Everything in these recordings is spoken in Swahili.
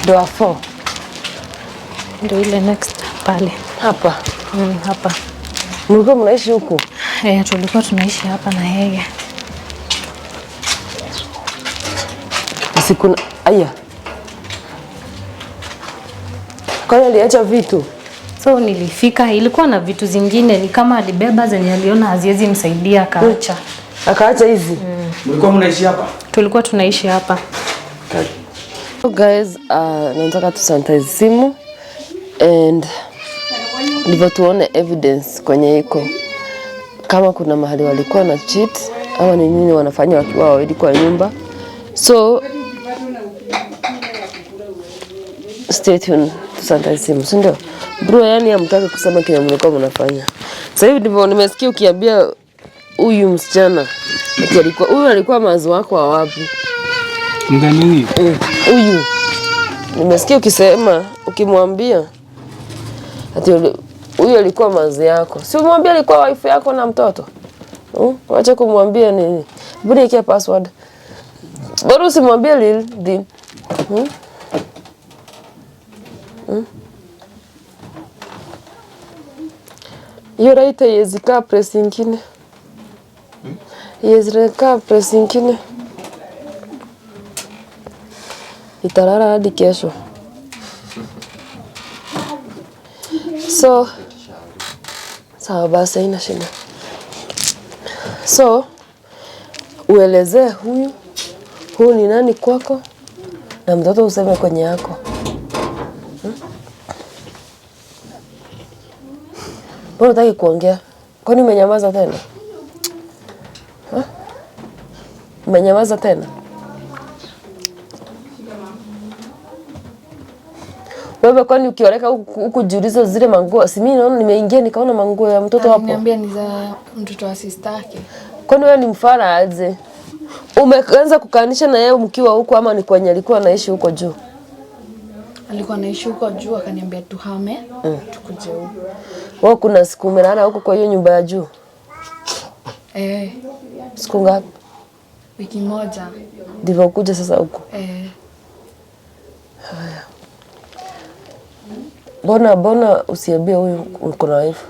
Door 4. Ndio ile next pale. Hapa. Hapa. Mlikuwa mnaishi huku? Tulikuwa tunaishi hapa na yeye. Siku aya. Kwa aliacha vitu. So nilifika, ilikuwa na vitu zingine, ni kama alibeba zenye aliona haziwezi msaidia akaacha. Akaacha hizi. Mlikuwa mnaishi hapa? Tulikuwa tunaishi hapa. Okay. So guys, nataka tusanitize simu and ndivyo tuone evidence kwenye iko. Kama kuna mahali walikuwa na cheat ama ni nini wanafanya wakiwa wawili kwa nyumba. So stay tuned, tusanitize simu, si ndio? Bro, yani hamtaki kusema kile mlikuwa mnafanya. Sasa hivi ndivyo nimesikia ukiambia huyu msichana ati alikuwa mazi wako wa wapi? Mgani huyu? Huyu. Nimesikia ukisema ukimwambia ati huyu alikuwa mazi yako. Si umwambia alikuwa wife yako na mtoto? Wacha kumwambia nini? Budi yake password. Bora usimwambie Lil. Hiyo right yezika press nyingine. Yezika press nyingine. Italala hadi kesho. So sawa basi haina shida. So uelezee huyu ni nani kwako na mtoto useme kwenye yako. Mbona unataka kuongea? Kwani umenyamaza tena? Umenyamaza tena? Wewe kwani ukioleka huku jiuliza zile manguo, si mimi naona nimeingia nikaona manguo ya mtoto hapo. Niambia ni za mtoto wa sister yake. Kwani wewe ni mfara aje? Umeanza kukanisha na yeye mkiwa huko ama ni kwenye alikuwa anaishi huko juu? Alikuwa anaishi huko juu akaniambia tuhame tukuje huko. Wewe kuna siku umelala huko kwa hiyo nyumba ya juu? Siku ngapi? Wiki moja. Ndivyo kuja sasa huko? Haya. Bona usiambie huyu uko na wife?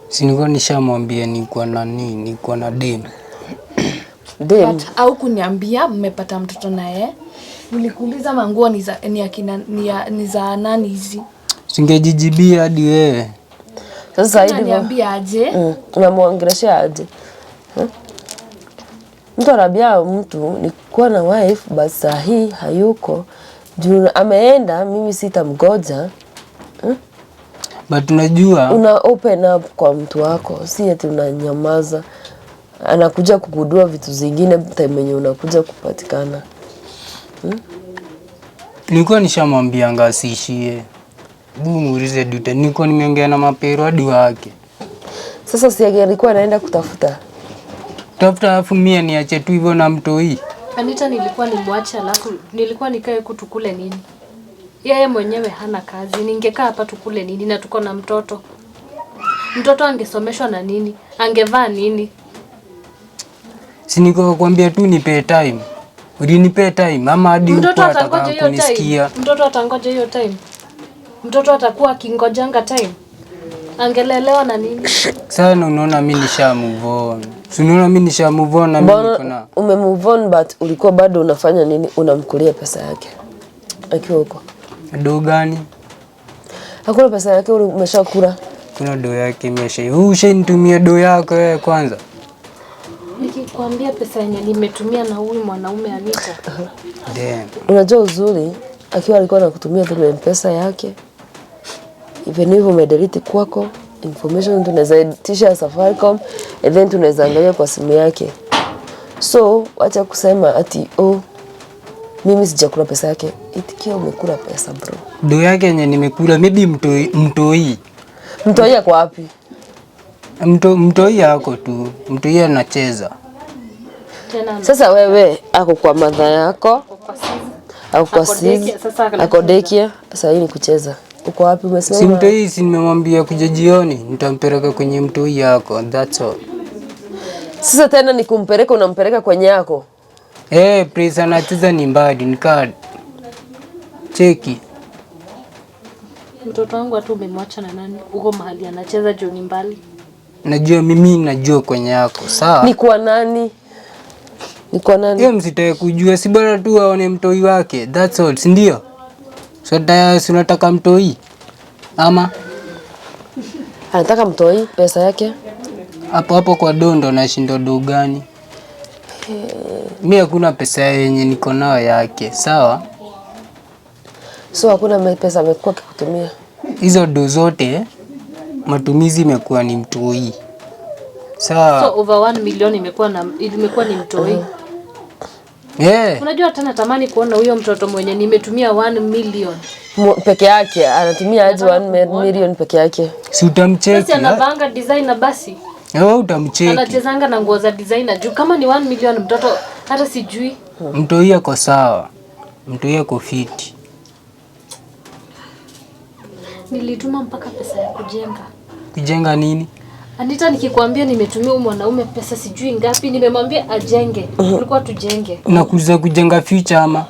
Si nilikuwa nishamwambia niko na dem. Dem? Au kuniambia mmepata mtoto na yeye? Nilikuuliza manguo ni za nani hizi? Singejijibia hadi wewe. Sasa hivi niambia aje? Unamwongelesha aje? Mtu anabia mtu ni kuwa na wife basi sahi hayuko. Juu ameenda mimi sitamgoja. But tunajua una open up kwa mtu wako, si eti unanyamaza. Anakuja kugundua vitu zingine time yenye unakuja kupatikana. Nilikuwa nishamwambia ngasishie. Muulize dute nilikuwa nimeongea na mapero hadi wake. Sasa si alikuwa anaenda kutafuta alafu mimi niache tu hivyo na mtoi. Anita nilikuwa nimwache alafu nilikuwa nikae kutukule nini? Yeye mwenyewe hana kazi. Ningekaa hapa tukule nini na tuko na mtoto? Mtoto angesomeshwa na nini? Angevaa nini? Si niko kuambia tu nipe time. Ulinipe time ama hadi mtoto atangoja hiyo time. Mtoto atangoja hiyo time. Mtoto atakuwa kingojanga time. Angelelewa na nini? Sana unaona mimi nisha move on. Unaona mimi nisha move on na mimi niko na. Ume move on but ulikuwa bado unafanya nini? Unamkulia pesa yake. Akiwa huko. Do gani? Hakuna pesa yake umeshakula. Kuna do yake imesha. Wewe ushanitumia do yako wewe kwanza. Nikikwambia pesa yenye nimetumia na huyu mwanaume Anita. Damn. Unajua uzuri akiwa alikuwa anakutumia through pesa yake. Even if umedelete kwako information tunaweza tisha Safaricom and then tunaweza angalia kwa simu yake. So acha kusema ati mimi sijakula pesa yake. Itikia umekula pesa bro. Do yake yenye nimekula maybe mtoi. Mtoi yako wapi? Mtoi yako tu. Mtoi anacheza. Sasa wewe ako kwa madha yako. Ako kwa sizi. Ako dekia. Sasa hii ni kucheza. Uko wapi umesema? Si mtoi, si nimemwambia kuja jioni nitampeleka kwenye mtoi yako. That's all. Sasa tena nikumpeleka unampeleka kwenye yako? Please anacheza ni mbadi ni card. Cheki. Mtoto wangu hata umemwacha na nani? Uko mahali anacheza John mbali. Najua mimi najua kwenye yako. Sawa. Ni kwa nani? Ni kwa nani? Yeye msitaki kujua, si bora tu aone mtoi wake. That's all, si ndio? So tayari unataka mtoi? Ama anataka mtoi pesa yake? Hapo kwa dondo na shindo do gani? Mimi hakuna pesa yenye niko nayo yake. Sawa? So hakuna pesa amekuwa akikutumia. Hizo do zote matumizi imekuwa ni mtoi. Sawa. So over 1 million imekuwa ni mtoi. Unajua hata natamani kuona huyo mtoto mwenye nimetumia 1 million peke yake anatumia aje 1 million peke yake. Si utamcheki. Basi anapanga designer basi. Wewe utamcheki. Anachezanga na nguo za designer juu kama ni 1 million mtoto hata sijui. Mtoi yako sawa. Mtoi yako fiti. Nilituma mpaka pesa ya kujenga. Kujenga nini? Anita, nikikwambia nimetumia mwanaume pesa sijui ngapi, nimemwambia ajenge. Tulikuwa tujenge. Unakuza kujenga future ama?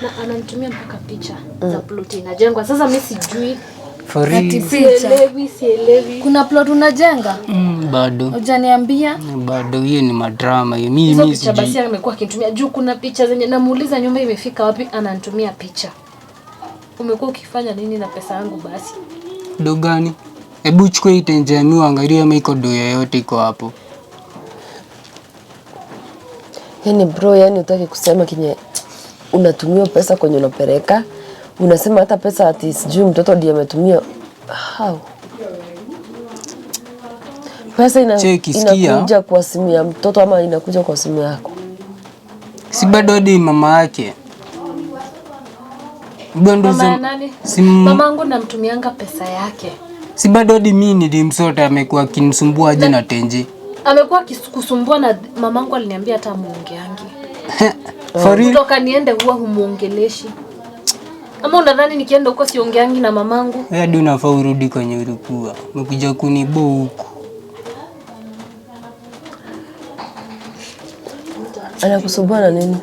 Na ananitumia mpaka picha za plot inajengwa. Sasa mimi sijui. Sielewi. Kuna plot unajenga? Bado. Hujaniambia? Bado, hiyo ni madrama. Mimi sijui. Basi amekuwa akinitumia juu kuna picha zenye namuuliza nyumba imefika wapi, ananitumia picha. Umekuwa ukifanya nini na pesa yangu basi? Do gani? Hebu chukua itenje mimi angalia maiko do yoyote iko hapo. Yaani bro, yani utaki kusema kinye unatumia pesa kwenye unapeleka. Unasema hata pesa ati sijui mtoto ndiye ametumia. How? Pesa inakuja kwa simu ya mtoto ama inakuja kwa simu yako? Si bado hadi mama yake. Mama ya nani? Mamangu namtumianga pesa yake. Si bado hadi mimi nilimsota amekuwa akinisumbua aje na tenje. Amekuwa kusumbua na mamangu aliniambia hata muongeangi. Kutoka niende huwa humuongeleshi. Ama unadhani nikienda huko siongeangi na mamangu? Wewe hadi unafaa urudi kwenye ulikuwa. Umekuja kunibo huko. Anakusumbua na nini?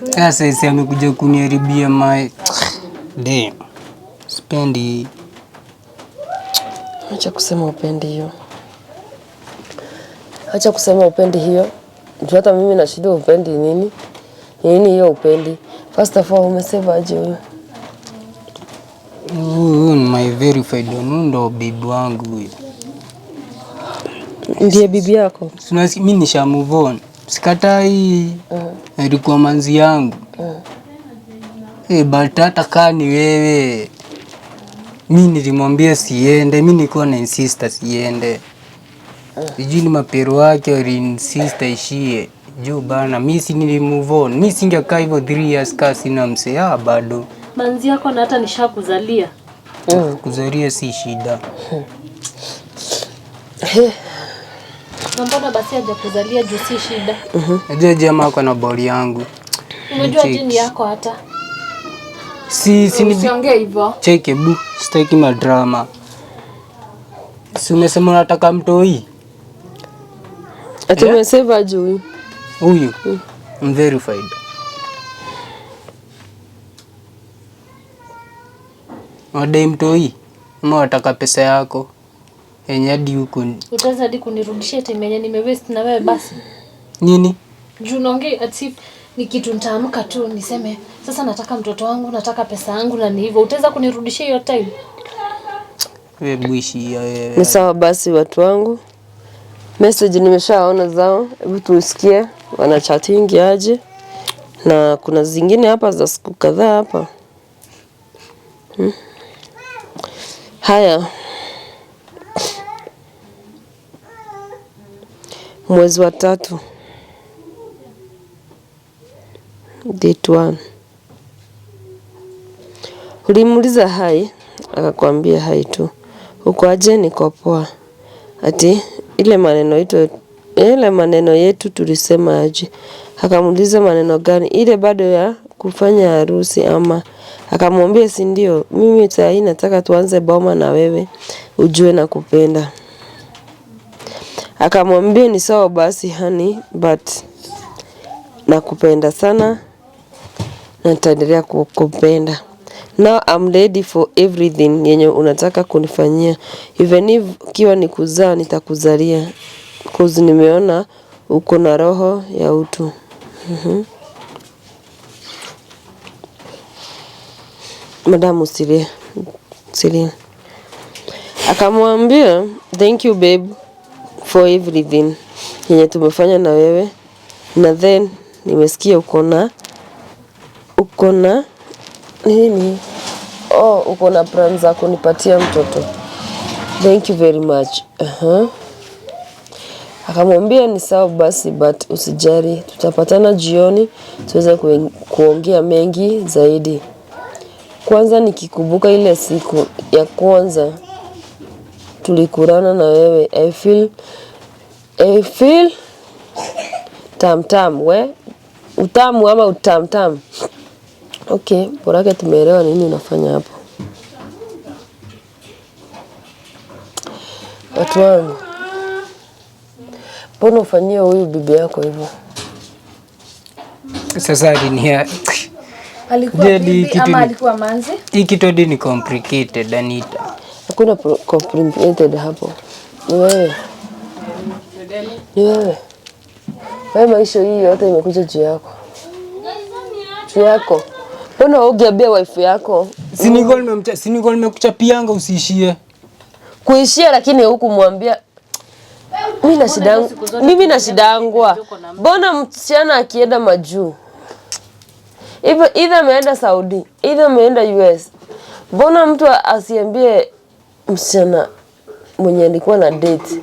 Sasa amekuja kuniharibia my damn. Spendi. Acha kusema upendi hiyo. Acha kusema upendi hiyo. Hata mimi na shida upendi nini? Nini hiyo upendi? First of all umesema aje huyo? My verified ndo bibi wangu huyo. Ndiye bibi yako? Mimi nisha move on. Sikatai. Ilikuwa manzi yangu. But hata kani wewe. Mimi nilimwambia siende, mimi nilikuwa na insist siende. Sijui ni mapero wake wali insist ishie. Juu bana, mimi si nilimove on. Mimi singekaa hivyo 3 years kasi sina msea bado. Manzi yako na hata nishakuzalia. Kuzalia si shida. Mbona basi hajakuzalia juu si shida? Najua jamaa ako na boli yangu. Unajua jini yako hata. Usiongee hivyo. Cheke bu, sitaki madrama. Si umesema unataka mtoi? Ati umesema aje huyu? Huyu. Verified. Wadai mtoi? Ama wataka pesa yako? Yenye hadi huko. Utaanza hadi kunirudishia time yenye nimewaste na wewe basi. Nini? Juu naongea ati ni kitu nitaamka tu niseme sasa nataka mtoto wangu, nataka pesa yangu na ni hivyo. Utaweza kunirudishia hiyo time? Wewe buishi ya wewe. Ni sawa basi watu wangu. Message nimeshaona zao. Hebu tusikie wana chatting aje. Na kuna zingine hapa za siku kadhaa hapa. Haya. Mwezi wa 3. Date 1. Ulimuuliza hai, akakwambia hai tu. Uko aje? Niko poa. Ati ile maneno yetu tulisema aje? Akamuuliza maneno gani? Ile bado ya kufanya harusi ama? Akamwambia si ndio, mimi saa hii nataka tuanze boma na wewe ujue na kupenda. Akamwambia ni sawa basi honey, but nakupenda sana na nitaendelea kukupenda. Now I'm ready for everything yenye unataka kunifanyia. Even if kiwa ni kuzaa nitakuzalia. Cause nimeona uko na roho ya utu. Madam usilie. Akamwambia, thank you babe for everything yenye tumefanya na wewe. Na then nimesikia uko na nini? Uko na plan za kunipatia mtoto. Thank you very much. Akamwambia ni sawa basi, but usijali, tutapatana jioni tuweze kuongea mengi zaidi. Kwanza nikikumbuka ile siku ya kwanza tulikurana na wewe, I feel tam we utamu ama utam. Okay, borake tumeelewa nini unafanya hapo. Watu wangu, mbona ufanyie huyu bibi yako hivyo? Sasa alinia alikuwa bibi ama alikuwa manzi? Hii kitu ni complicated, Anita. Hakuna complicated hapo. Ni wewe. Wewe maisha hii yote imekuja juu yako. Mbona ungeambia wife yako? Si niko nimekuchapianga usiishie. Kuishia lakini hukumwambia. Mimi na shida yangu. Mbona msichana akienda majuu? Either ameenda Saudi, either ameenda US. Mbona mtu asiambie msichana mwenye alikuwa na date,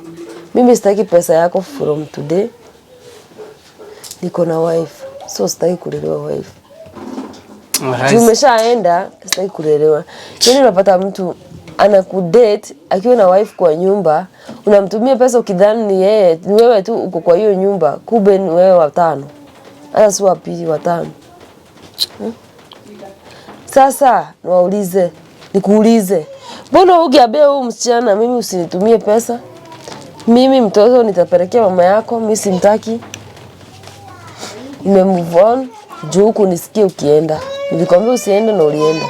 mimi sitaki pesa yako from today. Niko na wife. So sitaki kulelewa wife. Tumeshaenda, sitaki kulelewa. Yaani unapata mtu anakudate akiwa na wife kwa nyumba, unamtumia pesa ukidhani ni wewe tu uko kwa hiyo nyumba, kumbe ni wewe watano. Hata si wa pili, watano. Sasa nikuulize. Mbona ungeambia huyu msichana mimi usinitumie pesa? Mimi mtoto nitapelekea mama yako, mimi simtaki. Move on, juu kunisikie ukienda. Nilikwambia usiende na ulienda.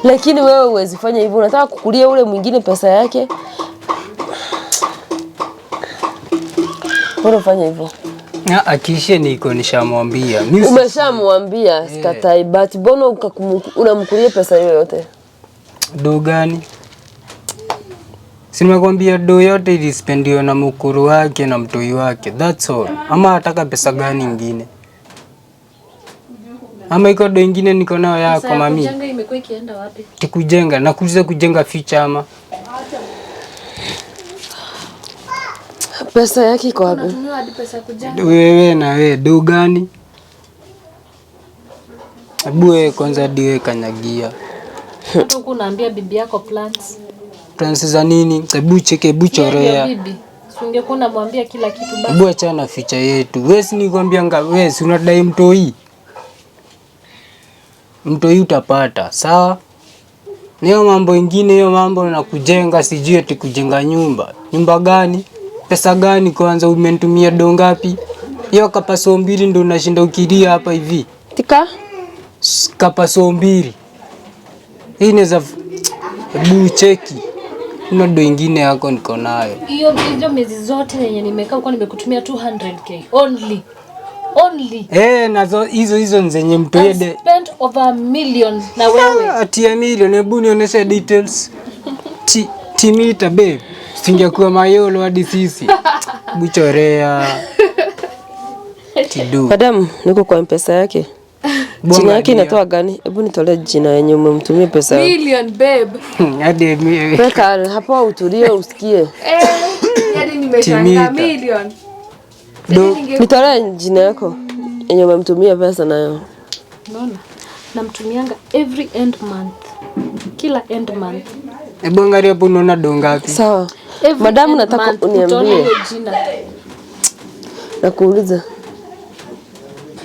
Lakini wewe huwezi fanya hivyo, unataka kukulia ule mwingine pesa yake. Mbona ufanye hivyo? Na akishe niko nishamwambia. Umeshamwambia sikatai, but mbona unamkulia pesa yote? Do gani? Si nimekwambia do yote ilispendiwa na mkuru wake na mtoi wake. That's all. Ama ataka pesa gani nyingine? Ama iko do nyingine niko nayo yako mami. Kujenga imekuwa ikienda wapi? Kujenga na kujenga future ama. Pesa yake iko wapi? Unatumia hadi pesa kujenga. Wewe na wewe do gani? Abu kwanza diwe kanyagia. Hata huko unaambia bibi yako plans. Plans za nini? Hebu cheke buchorea. Bibi, ungekuwa unamwambia kila kitu basi. Hebu achana future yetu. Wewe si nikwambianga wewe si unadai mtoi. Mtoi utapata, sawa? Niyo mambo ingine, hiyo mambo na kujenga sijui eti kujenga nyumba. Nyumba gani? Pesa gani kwanza umenitumia do ngapi? Hiyo kapaso 2 ndio unashinda ukilia hapa hivi. Tika? Kapaso 2. Hii inaweza hebu cheki. Kuna do ingine yako niko nayo. Hiyo miezi zote yenye nimekaa huko nimekutumia 200k only. Nazo hizo nzenye mtoede. Spent over $1 million na wewe. Ati $1 million, hebu nionyeshe details. Timita babe. Singekuwa mayolo hadi sisi. Buchorea. Tidu. Madam, niko kwa M-Pesa yake. Jina yake inatoa gani? Hebu nitolee jina yenye umemtumia pesa. Million babe. Hadi mimi. Weka hapo utulie usikie. Yaani nimeshangaa million. Nitolee jina yako yenye umemtumia pesa nayo. Unaona? Namtumianga every end month. Kila end month. Hebu angalia hapo unaona do ngapi? Sawa. Madam, nataka uniambie. Nakuuliza.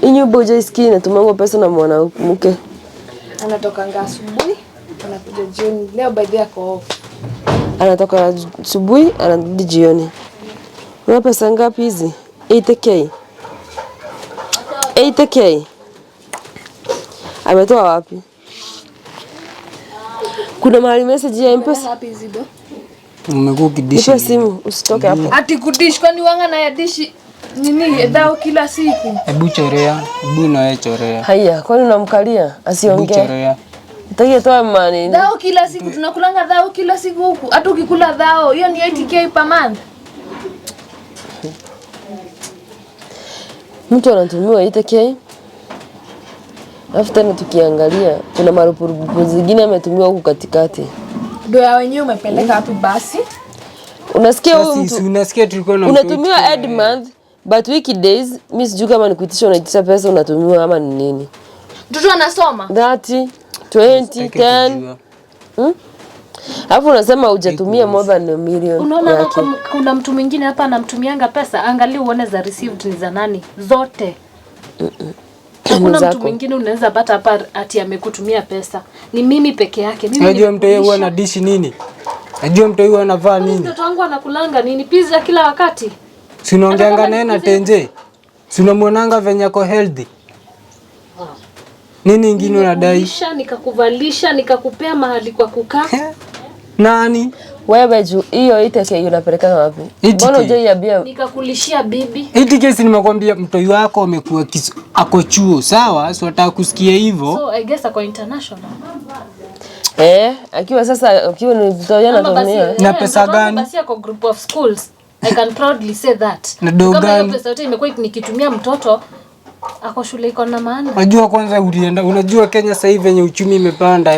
Inyo boja iski inatumangwa pesa na mwanamke. Anatoka asubuhi, anakuja jioni. Leo by the yako off. Anatoka asubuhi, anarudi jioni. Una pesa ngapi hizi? 80k. Ametoa wapi? Kuna mahali message ya M-Pesa. Wapi hizo? Umekuwa kidishi. Nipe simu usitoke hapo. Ati kudish kwani wanga na ya dishi nini dao kila siku? Hebu chorea, hebu na wewe chorea. Haya, kwani unamkalia asiongee? Hebu chorea. Utaki toa maneno. Dao kila siku tunakulanga dao kila siku huku. Hata ukikula dao hiyo ni 80k per month. Mtu anatumiwa 80k. Alafu tena tukiangalia kuna marupurupu zingine ametumiwa huku katikati. Ndio ya wenyewe umepeleka wapi basi? Unasikia huyu mtu? Unasikia tulikuwa na unatumiwa end month but weekdays mimi sijui kama ni kuitisha unaitisha pesa unatumiwa ama ni nini. Mtoto anasoma 30 20 10. Alafu unasema hujatumia more than a million. Unaona kuna mtu mwingine hapa anamtumianga pesa, angalia uone za received ni za nani zote. Kuna mtu mwingine unaweza pata hapa ati amekutumia pesa. Ni mimi peke yake. Mimi najua mtu yeye ana dishi nini? Najua mtu yeye anavaa nini? Mtoto wangu anakulanga nini? Pizza kila wakati. Si unaongeanga naye na tenje? Si unamuonanga venye ako healthy? Nini ingine unadai? Nikakuvalisha, nikakupea mahali kwa kukaa. Nani? Wewe juu hiyo itake unapeleka wapi? Mbona hujaiambia? Nikakulishia bibi. Eti kesi nimekwambia mtoi wako amekuwa ako chuo, sawa? Si wataka kusikia hivyo. So I guess ako international. Akiwa sasa akiwa ni mtoi anatumia. Na pesa gani? Basi ako group of schools. I can proudly say that. Na do kama hiyo gani? pesa yote imekuwa nikitumia mtoto ako shule iko na maana. Unajua kwanza ulienda, unajua Kenya sasa hivi venye uchumi imepanda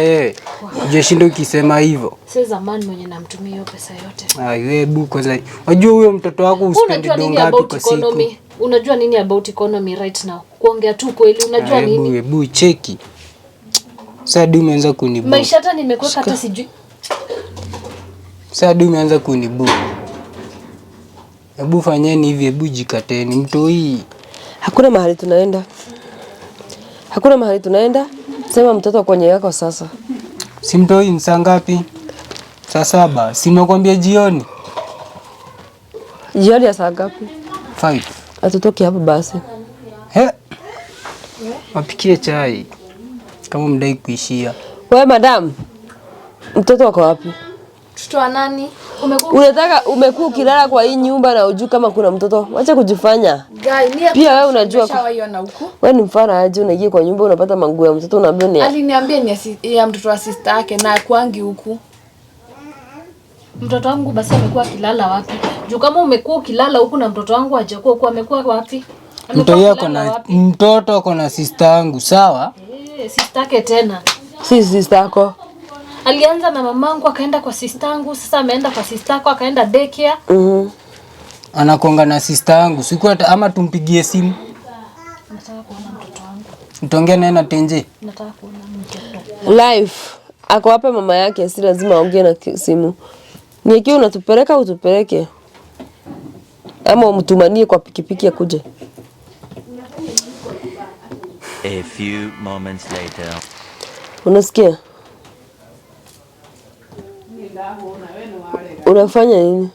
Ujashinda ukisema hivyo. Sasa zamani mwenye namtumia hiyo pesa yote. Wewe bu kwanza. Unajua huyo mtoto wako uspendi dongapi kwa siku? Unajua nini about economy right now? Kuongea tu kweli unajua nini? Hebu cheki. Sasa du umeanza kunibu. Maisha hata nimekuweka hata sijui. Sasa du umeanza kunibu. Hebu fanyeni hivi, hebu jikateni mtoi. Hakuna mahali tunaenda. Hakuna mahali tunaenda. Sema mtoto kwenye yako sasa. Si mtoi ni saa ngapi? Saa 7. Si nimekwambia jioni. Jioni ya saa ngapi? 5. Atutoke hapo basi. Wapikie chai. Kama mdai kuishia. Wewe madam. Mtoto wako wapi? Mtoto wa nani? Umekuwa ukilala kwa hii nyumba na ujui kama kuna mtoto. Wacha kujifanya. Pia wewe unajua wewe ni mfano aje unaingia kwa nyumba unapata manguo ya mtoto unaambia ni. Aliniambia ni ya mtoto wa sister yake na kwangi huku. Mtoto wangu basi amekuwa kilala wapi? Juu kama umekuwa ukilala huku na mtoto wangu hajakuwa huko amekuwa wapi? Mtoto ako na sister yangu, sawa? Sister yake tena. Si sister yako. Alianza na mamangu akaenda kwa sister yangu, sasa ameenda kwa sister yako akaenda daycare. Anakonga na sister yangu. Siku hata ama tumpigie simu. Nataka kuona mtoto wangu. Mtongea naye na tenje. Nataka kuona mtoto. Live. Ako hapa mama yake, si lazima aongee na simu. Ni ikiwa unatupeleka utupeleke. Ama umtumanie kwa pikipiki akuje. A few moments later. Unasikia? Unafanya nini?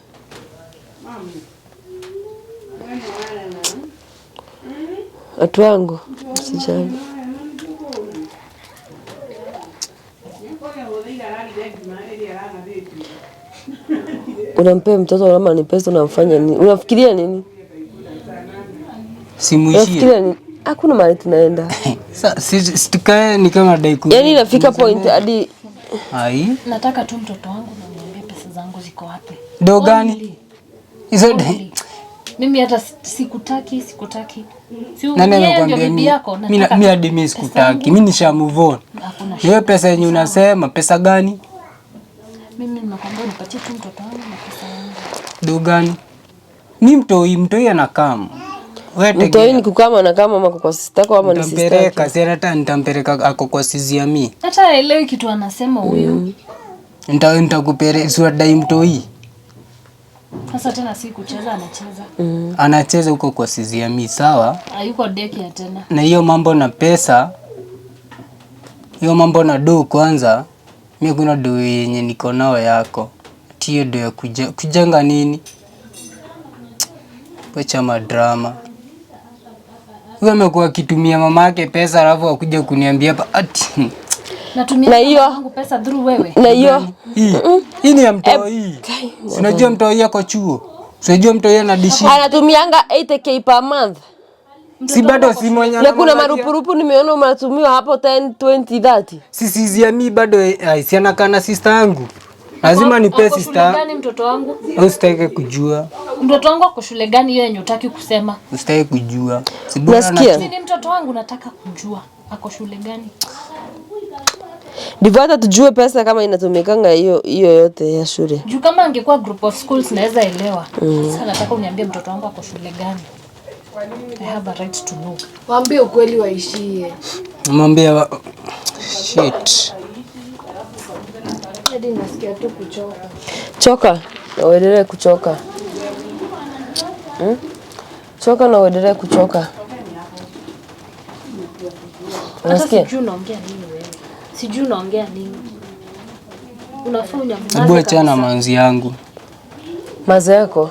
Watu wangu, usijali. Unampea mtoto kama ni pesa unamfanya nini? Unafikiria nini? Simuishie. Unafikiria nini? Hakuna mahali tunaenda. Sasa situkae ni kama dai ku. Yaani inafika point hadi nataka tu mtoto wangu na niambie pesa zangu ziko wapi. Do gani? Hizo mimi hata sikutaki. Nani amekwambia mimi hadi mimi sikutaki. Mimi nisha move on. Hiyo pesa yenye unasema pesa gani? Mimi ninakwambia nipatie tu mtoto wangu na pesa yangu. Do gani? Ni mtoi anakam. Mtoi ni kukama na kama mama kwa sister yako ama ni sister yake. Nitampeleka, si hata nitampeleka ako kwa sizi ya mimi. Hata haelewi kitu anasema huyu. Nitakupeleka si wadai mtoi. Sasa tena si kucheza anacheza. Anacheza huko kwa sizi ya mimi, sawa? Hayuko deki tena. Na hiyo mambo na pesa, hiyo mambo na do kwanza, mimi kuna do yenye niko nao yako. Tio do ya kujenga nini? Wacha madrama. Wewe umekuwa kitumia mamake pesa alafu akuja kuniambia hapa ati Natumia wangu pesa through wewe. Na hiyo hii ni ya mtoi. Unajua mtoi yako chuo. Unajua mtoi anadishi. Anatumianga 80k per month. Si bado si mwenye. Na kuna marupurupu nimeona unatumiwa hapo 10, 20, 30. Sisi ya mimi bado siana kana sister yangu. Lazima nipe sister. Shule gani mtoto wangu? Usitake kujua. Mtoto wangu ako shule gani hiyo yenye utaki kusema? Usitake kujua. Nasikia. Ni mtoto wangu nataka kujua. Ako shule gani? Ndivyo hata tujue pesa kama inatumikanga hiyo yote ya shule. Juu kama angekuwa group of schools naweza elewa. Sasa nataka uniambie mtoto wangu ako shule gani? I have a right to know. Waambie ukweli waishie. Mwambie shit. Hadi nasikia tu kuchoka. Choka na uendelee kuchoka. Choka na uendelee kuchoka. Unasikia? Sijui unaongea nini wewe? Sijui unaongea nini? Unafanya mnaza. Hebu achana manzi yangu. Maza yako?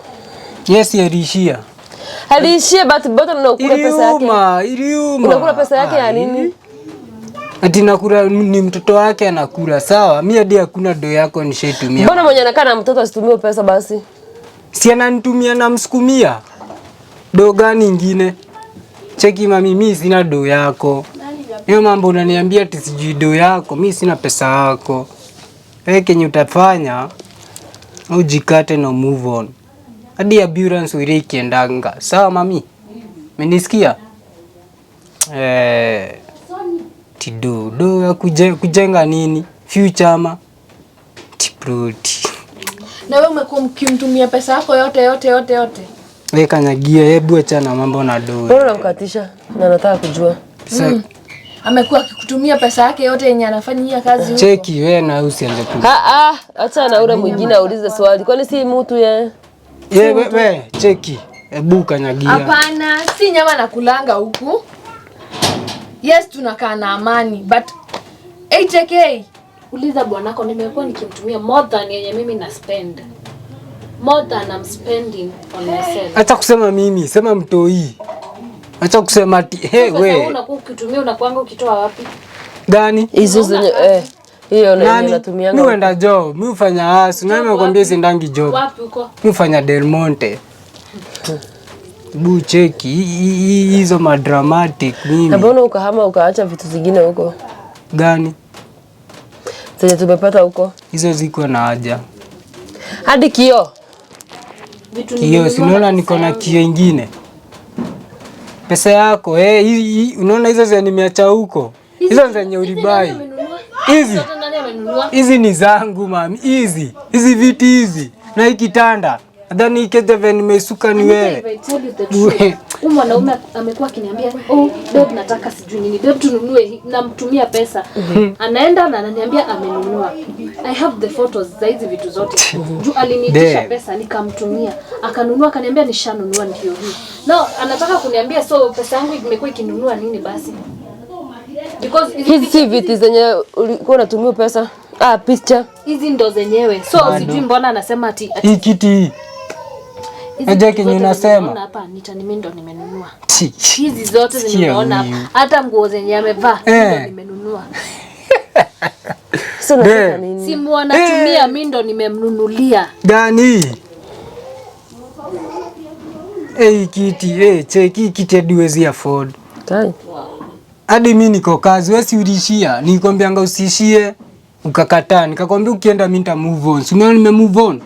Yes, alishia. Alishia but bado unakula pesa yake. Iliuma. Unakula pesa yake ya nini? Ati nakula ni mtoto wake anakula. Sawa, mimi hadi hakuna do yako nishaitumia. Mbona mwenye anakaa na mtoto asitumie pesa basi? Si ananitumia na msukumia. Do gani nyingine? Cheki mami, mimi sina do yako. Hiyo mambo unaniambia ati sijui do yako, mimi sina pesa yako. Wewe kenye utafanya ujikate na move on. Hadi ambulance ulikiendanga. Sawa mami? Umenisikia? Do ya kujenga nini? Future ama tiproti. Na wewe umekuwa mkimtumia pesa yako yote. Wewe kanyagia, hebu achana mambo na do. Mbona unamkatisha? Na nataka kujua. Amekuwa akikutumia pesa yake yote yenye anafanyia kazi huko. Cheki wewe na usianze ku. Acha na ule mwingine aulize swali. Kwani si mtu ye? Wewe cheki. Hebu kanyagia. Hapana, si nyama nakulanga huku. Yes, tunakaa na amani, but 8k. Uliza bwanako nimekuwa nikimtumia more than yenye mimi na spend. More than I'm spending on myself. Acha kusema mimi, sema mtoi. Acha kusema ati wewe. Unakuwa ukitumia unakuanga ukitoa wapi? Gani? Hizo zenye hiyo natumia. Mimi huenda job, mimi hufanya asu, na nimekwambia sindangi job. Wapi uko? Mimi hufanya Del Monte. Bu cheki hizo madramatic mimi. Na mbona ukahama ukaacha vitu zingine huko? Gani? Zenye tumepata huko. Hizo ziko na haja. Hadi kio. Kio, sinaona niko na kio ingine. Pesa yako, unaona hizo zenye nimeacha huko. Hizo zenye ulibai. Hizi ni zangu mami. Hizi viti hizi. Na hii kitanda. Nadhani ikete nimesuka ni wewe. Huyu mwanaume amekuwa akiniambia, babe nataka sijui nini. Babe tununue, namtumia pesa. Anaenda na ananiambia amenunua. I have the photos za hizi vitu zote. Juu aliniitisha pesa nikamtumia. Akanunua akaniambia nishanunua ndio hii. No, anataka kuniambia so pesa yangu imekuwa ikinunua nini basi? Because hizi vitu zenye ulikuwa unatumia pesa. Picture. Hizi ndo zenyewe. So sijui mbona anasema ati hii kiti hii. Aje kenye unasema. Hapa mimi ndo nimenunua. Hizi zote zenye unaona hapa. Hata nguo zenye amevaa ndo nimenunua. Sio nataka nini? Simu anatumia mimi ndo nimemnunulia. Gani? Kiti, cheki kiti hadi huwezi afford. Tai. Hadi mimi niko kazi, wewe si ulishia. Nikwambianga usishie, ukakataa. Nikakwambia ukienda mimi nita move on. Umeona nime move on.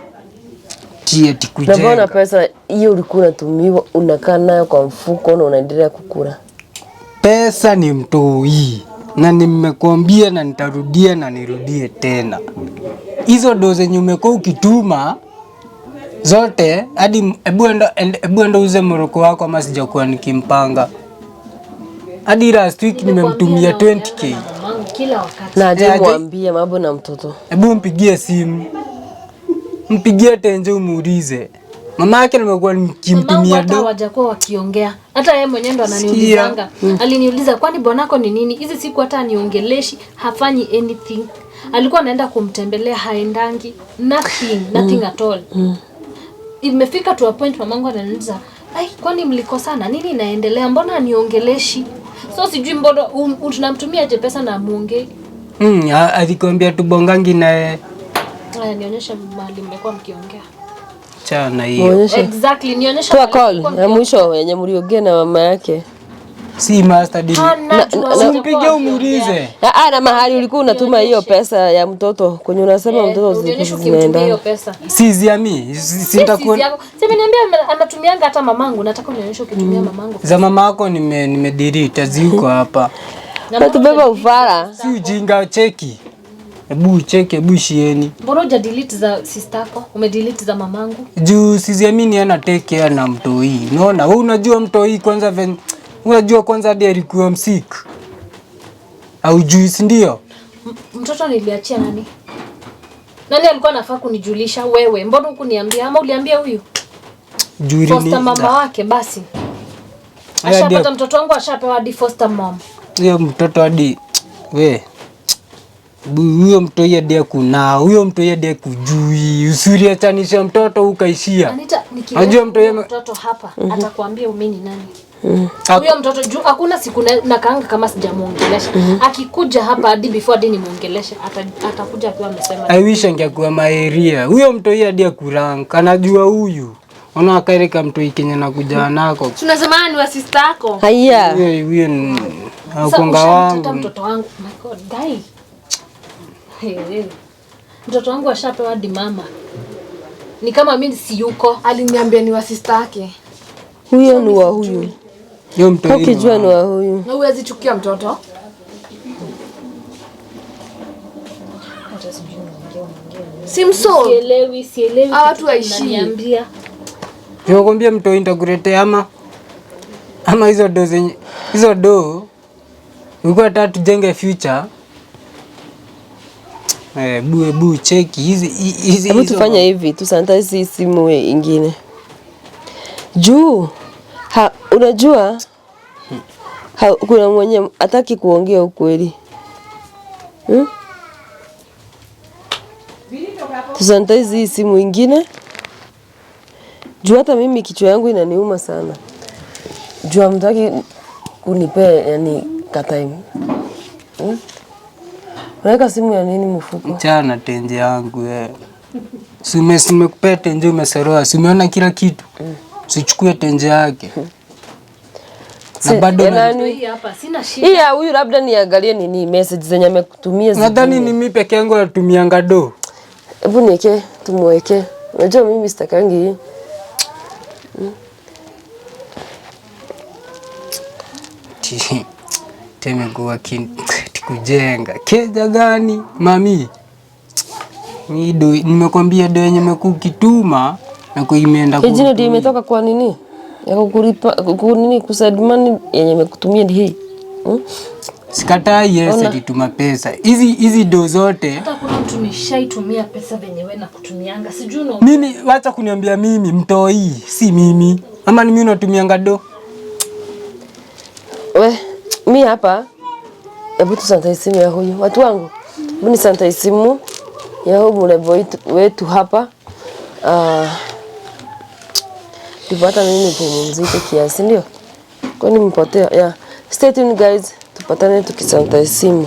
Eti kujenga. Na mbona pesa hiyo ulikuwa unatumiwa unakaa nayo kwa mfuko na unaendelea kukula? Pesa ni mtoi. Na nimekwambia na nitarudia na nirudie tena. Hizo ndo zenye umekuwa ukituma zote hadi hebu enda uze moroko wako ama sijakuwa nikimpanga. Hadi last week nimemtumia 20k. Kila wakati. Na aje mwambie mambo na mtoto. Hebu mpigie simu. Mpigie tenje umuulize. Mama yake nimekuwa nikimtumia do. Hawajakuwa wakiongea. Hata yeye mwenyewe ndo ananiulizanga. Aliniuliza kwani bwanako ni nini? Hizi siku hata aniongeleshi, hafanyi anything. Alikuwa anaenda kumtembelea haendangi. Nothing at all. Imefika to a point mamangu ananiuliza, kwani mlikosana? Nini inaendelea? Mbona aniongeleshi? So sijui mbona tunamtumia je pesa na muongee. Alikwambia tubongangi naye. Haya, nionyeshe mahali mmekuwa mkiongea. Chana hiyo. Muonyeshe. Exactly, nionyeshe. Toa call ya mwisho yenye mliongea na mama yake. Si master dini. Simpige umuulize. Na mahali ulikuwa unatuma hiyo pesa ya mtoto kwenye unasema mtoto zinaenda. Hiyo pesa. Si ziami. Sitakuwa. Sema niambia anatumianga hata mamangu, nataka unionyeshe ukitumia mamangu. Za mama yako nimedelete ziko hapa. Na tubeba ufara. Si ujinga cheki. Hebu shieni. Mbona hujadelete za sister yako? Umedelete za mamangu? Juu siziamini ana take care na mtoi. Unaona? Wewe unajua mtoi kwanza unajua kwanza hadi alikuwa msik. Au juu si ndio? Mtoto niliachia nani? Nani alikuwa anafaa kunijulisha wewe? Mbona hukuniambia ama uliambia huyu? Juu foster mama wake basi. Ashapata mtoto wangu ashapewa hadi foster mom. Huyo mtoto hadi huyo mtu yeye kuna huyo mtu yeye kujui usuri atanisha mtoto ukaishia. Anita nikiona mtoto hapa atakwambia umeni nani. Huyo mtoto juu hakuna siku na kaanga kama sijamuongelesha. Akikuja hapa hadi before hadi nimuongeleshe atakuja akiwa amesema. I wish angekuwa maeria. Huyo mtu yeye hadi kurank anajua huyu. Ona akaireka mtu Kenya na kuja nako. Tunasema ni wa sister yako. Haya. Huyo akonga wangu. Mtoto wangu. My God, guy. Mtoto wangu ashapewa hadi mama. Ni kama mimi si yuko. Aliniambia ni wa sister yake. Huyo ni wa huyu. Yo mtoto. Ukijua ni wa huyu. Na huwezi chukia mtoto? Simso. Sielewi. Hawa watu waishi. Niambia. Nikwambia mtoi nitakuletea ama hizo do ulikuwa tatu jenge future. Bu cheki hizi. Hebu tufanye hivi, tusanitize simu ingine. Juu unajua kuna mwenye hataki kuongea ukweli. Tusanitize simu ingine. Juu hata mimi kichwa yangu inaniuma sana. Juu hamtaki kunipea yani katime. Unaweka simu ya nini mfuko? Chana tenje yangu Simekupea tenje umeseroa. Simeona kila kitu. Sichukue tenje yake. Na bado hii hapa sina shida. Hii huyu labda niangalie nini message zenye amekutumia. Nadhani ni mimi peke yangu natumianga do. Hebu niweke tumweke. Unajua mimi sitakangi hii. Teme kuwa kujenga. Keja gani? Mami. Nimekwambia do yenye nimekukituma na kuimeenda kwa. Hii ndio imetoka kwa nini? Ya kukulipa nini kusadimani yenye nimekutumia ni hii. Sikatai nituma pesa. Hizi do zote. Hata kuna mtu nishaitumia pesa wenyewe na kutumianga. Sijui mimi wacha kuniambia mimi mtoi, si mimi. Ama ni mimi natumianga do. Mimi hapa hebu tusanitize simu ya huyu. Watu wangu. Hebu nisanitize simu ya huyu mrembo wetu hapa. Tupata nini pumzike kiasi ndio? Kwani mpotea? Stay tuned guys. Tupatane tukisanitize simu.